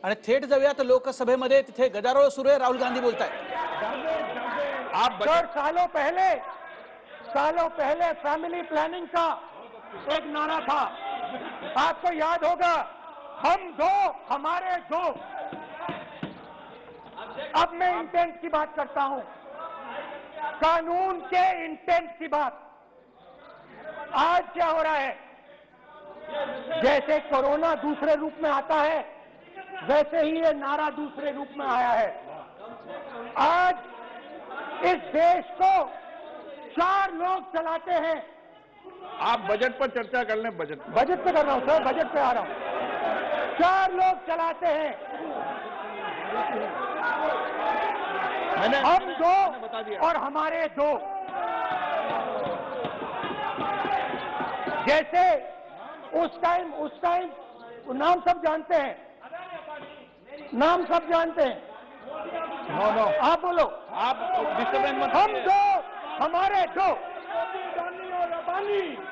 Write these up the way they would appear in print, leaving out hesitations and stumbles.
आणि थेट जाऊयात लोकसभेमध्ये, तिथे गदारोळ सुरू आहे, राहुल गांधी बोलतायत। आप सालों पहले फैमिली प्लानिंग का एक नारा था, आपको याद होगा, हम दो हमारे दो। अब मैं इंटेंट की बात करता हूं, कानून के इंटेंट की बात। आज क्या हो रहा है, जैसे कोरोना दूसरे रूप में आता है, वैसे ही ये नारा दूसरे रूप में आया है। आज इस देश को 4 लोग चलाते हैं। आप बजट पर चर्चा कर लें। बजट पे कर रहा हूं सर, बजट पे आ रहा हूं। 4 लोग चलाते हैं, हम दो और हमारे दो। जैसे उस टाइम नाम सब जानते हैं, नाम सब जानते हैं। नो आप बोलो, आप डिस्टर्बेंस मत। हम दो हमारे दो,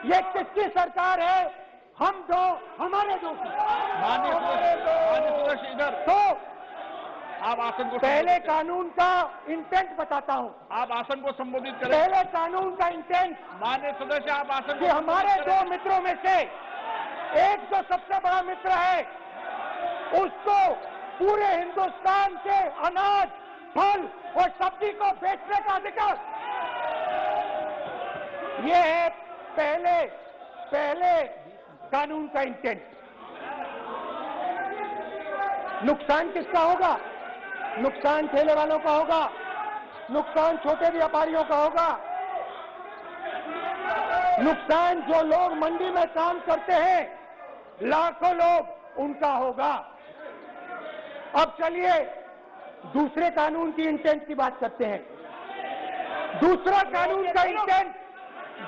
ये किसकी सरकार है? हम दो हमारे दो। माननीय सदस्य इधर, तो आप आसन को पहले कानून का इंटेंट बताता हूं। आप आसन को संबोधित करें। पहले कानून का इंटेंट, माननीय सदस्य आप आसन कि हमारे 2 मित्रों में से एक जो सबसे बड़ा मित्र है, उसको पूरे हिंदुस्तान के अनाज, फल और सब्जी को बेचने का अधिकार। ये है पहले कानून का इंटेंट। नुकसान किसका होगा? नुकसान ठेले वालों का होगा, नुकसान छोटे व्यापारियों का होगा, नुकसान जो लोग मंडी में काम करते हैं, लाखों लोग, उनका होगा। अब चलिए दूसरे कानून की इंटेंट की बात करते हैं। दूसरा कानून का इंटेंट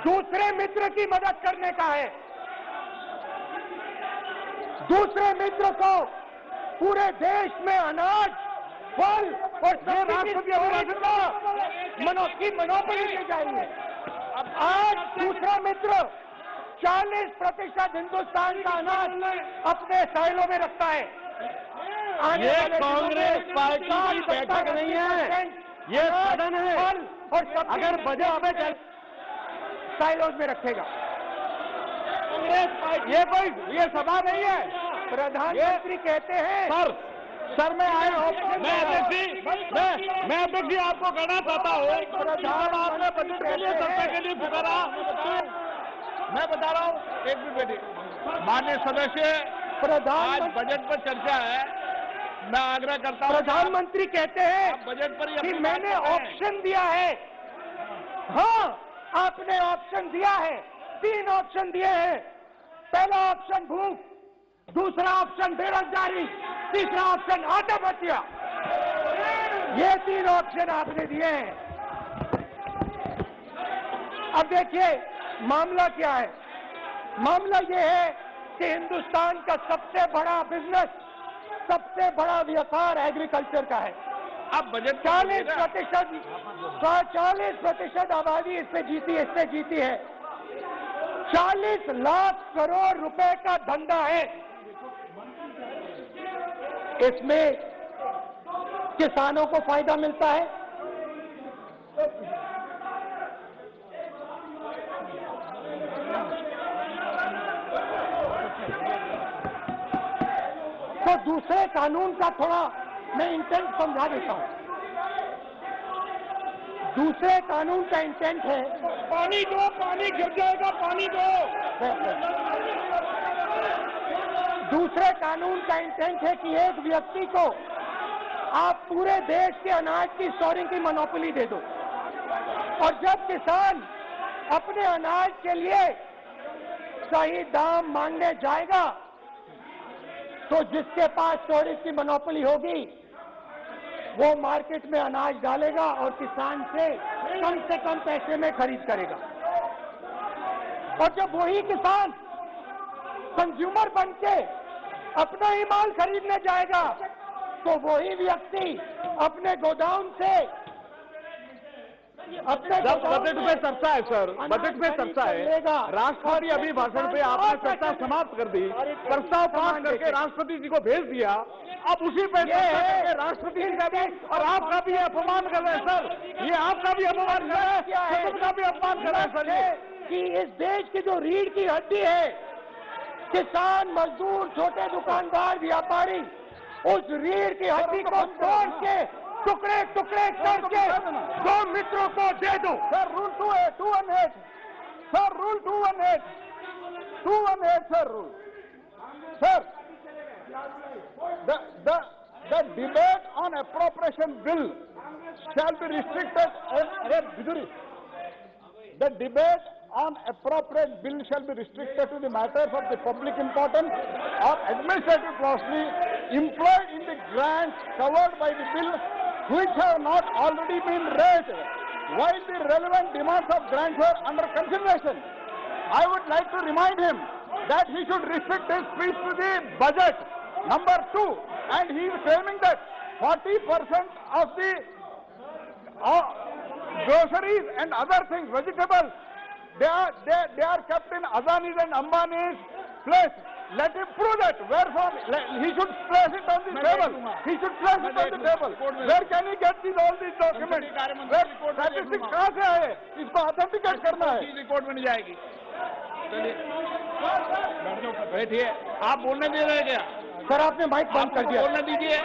दूसरे मित्र की मदद करने का है। दूसरे मित्र को पूरे देश में अनाज, फल और सब्जी की मोनोपोली दी जा रही है। आज दूसरा मित्र 40% हिंदुस्तान का अनाज अपने साइलों में रखता है। ये कांग्रेस पार्टी की बैठक नहीं है, ये सदन है। और अगर बजट में साइलोज में रखेगा, ये सभा नहीं है। प्रधानमंत्री कहते हैं। सर मैं आया हूँ, मैं अध्यक्ष जी आपको कहना चाहता हूँ, जब आपने बजट के लिए चर्चा के लिए पुकारा, मैं बता रहा हूँ, एक मिनट बैठिए। माननीय सदस्य, आज बजट पर चर्चा है, मैं आग्रह करता हूँ। प्रधानमंत्री कहते हैं बजट पर कि मैंने ऑप्शन दिया है। हाँ, आपने ऑप्शन दिया है, 3 ऑप्शन दिए हैं। पहला ऑप्शन भूख, दूसरा ऑप्शन बेरोजगारी, तीसरा ऑप्शन आत्महत्या। ये 3 ऑप्शन आपने दिए हैं। अब देखिए मामला क्या है। मामला ये है कि हिंदुस्तान का सबसे बड़ा बिजनेस, सबसे बड़ा व्यापार एग्रीकल्चर का है। अब बजट 40% आबादी इससे जीती है। 40 लाख करोड़ रुपए का धंधा है। इसमें किसानों को फायदा मिलता है, तो दूसरे कानून का थोड़ा मैं इंटेंट समझा देता हूं। दूसरे कानून का इंटेंट है, पानी दो, पानी गिर जाएगा, पानी दो। दूसरे कानून का इंटेंट है कि एक व्यक्ति को आप पूरे देश के अनाज की स्टोरिंग की मोनोपोली दे दो, और जब किसान अपने अनाज के लिए सही दाम मांगने जाएगा, तो जिसके पास स्टोरेज की मोनोपोली होगी वो मार्केट में अनाज डालेगा और किसान से कम पैसे में खरीद करेगा। और जब वही किसान कंज्यूमर बन के अपना ही माल खरीदने जाएगा, तो वही व्यक्ति अपने गोदाम से बजट में चर्चा है सर, बजट में चर्चा है। राष्ट्रपति अभी भाषण पे आपने चर्चा समाप्त कर दी, प्रस्ताव पास करके राष्ट्रपति जी को भेज दिया। आप उसी पे राष्ट्रपति का भी और आपका भी अपमान कर रहे हैं सर। ये आपका भी अपमान कर रहे हैं, सदन का भी अपमान कर रहे हैं सर। ये कि इस देश की जो रीढ़ की हड्डी है, किसान, मजदूर, छोटे दुकानदार, व्यापारी, उस रीढ़ की हड्डी को तोड़ के टुकड़े टुकड़े करके दो मित्रों को दे दो। Sir rule 218 sir, rule 218 sir, rule sir. The debate on appropriation bill shall be restricted. The debate on appropriate bill shall be restricted to the matters of the public importance or administrative costly employed in the grants covered by the bill which have not already been raised while the relevant demands of grants are under consideration. I would like to remind him that he should restrict his speech to the budget. Number 2, and he is claiming that 40% of the groceries and other things, vegetables, they are kept in Adani's and Ambani's place. Let him prove that. Where from? He should place it on the table. He should place it on the table. Where can he get all these documents? Where statistics कहाँ से आए? इसको authenticate करना है। Record में जाएगी। चलिए, बैठिए। आप बोलने दे रहे हैं क्या? सर आपने माइक बंद कर दिया। बोलने दीजिए।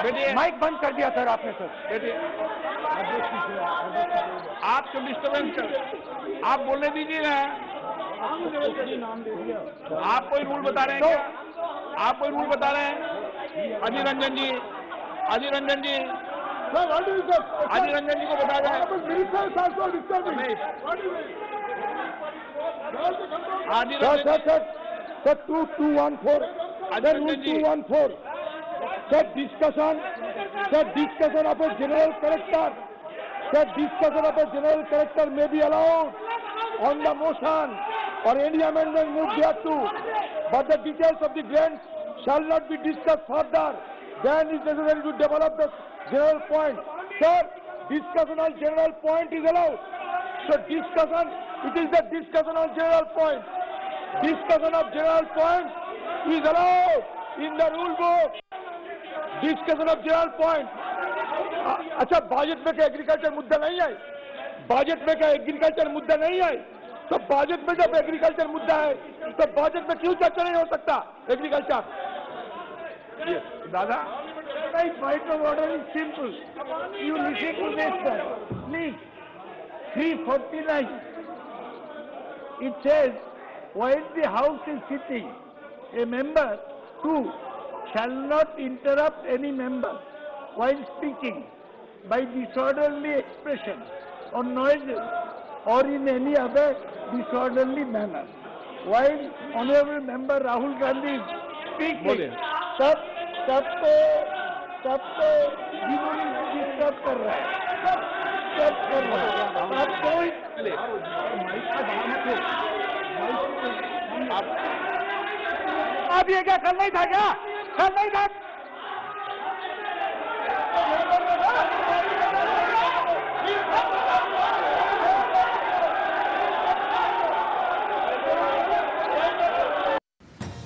बैठिए। माइक बंद कर दिया सर आपने। सर बैठिए। आपको डिस्टर्बेंस कर, आप बोलने दीजिए ना। आप कोई रूल बता रहे हैं क्या? आप कोई रूल बता रहे हैं? अधीर रंजन जी, अधीर रंजन जी, अधीर रंजन जी को बता रहे हैं। Adhir Ranjan sir 2214 214 Sir, discussion of a general character. Sir, discussion of a general character may be allowed on the motion or any amendment moved thereto, but the details of the grants shall not be discussed further. Then it is necessary to develop the general point. Sir, discussion on general point is allowed. So discussion, it is the discussion on general point. Discussion of general point is allowed in the rule book. Discussion of general point. अच्छा, budget में क्या agriculture मुद्दा नहीं है? Budget में क्या agriculture मुद्दा नहीं है? तो बजट में जब एग्रीकल्चर मुद्दा है तो बजट में क्यों चर्चा नहीं हो सकता एग्रीकल्चर? दादा, point of order is simple. You listen to this, sir. Please. 349. It says, while the house is sitting, a member too shall not interrupt any member while speaking by disorderly expression or noises or in any other disorderly manner. While Honorable Member Rahul Gandhi is speaking, सबको disturb कर रहा है, सब कर रहा है। आप कोई आप ये क्या कल नहीं था क्या? कल नहीं था।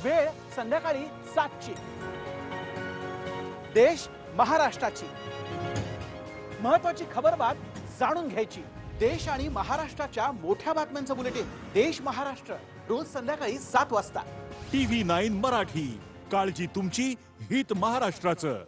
वेळ संध्याकाळी 7ची। देश महाराष्ट्राची महत्वाची खबरबात जाणून घ्यायची। देश आणि महाराष्ट्राच्या मोठ्या बातम्यांचं बुलेटिन देश महाराष्ट्र रोज संध्याकाळी 7 वाजता। TV9 मराठी, काळजी तुमची, हित महाराष्ट्राचं।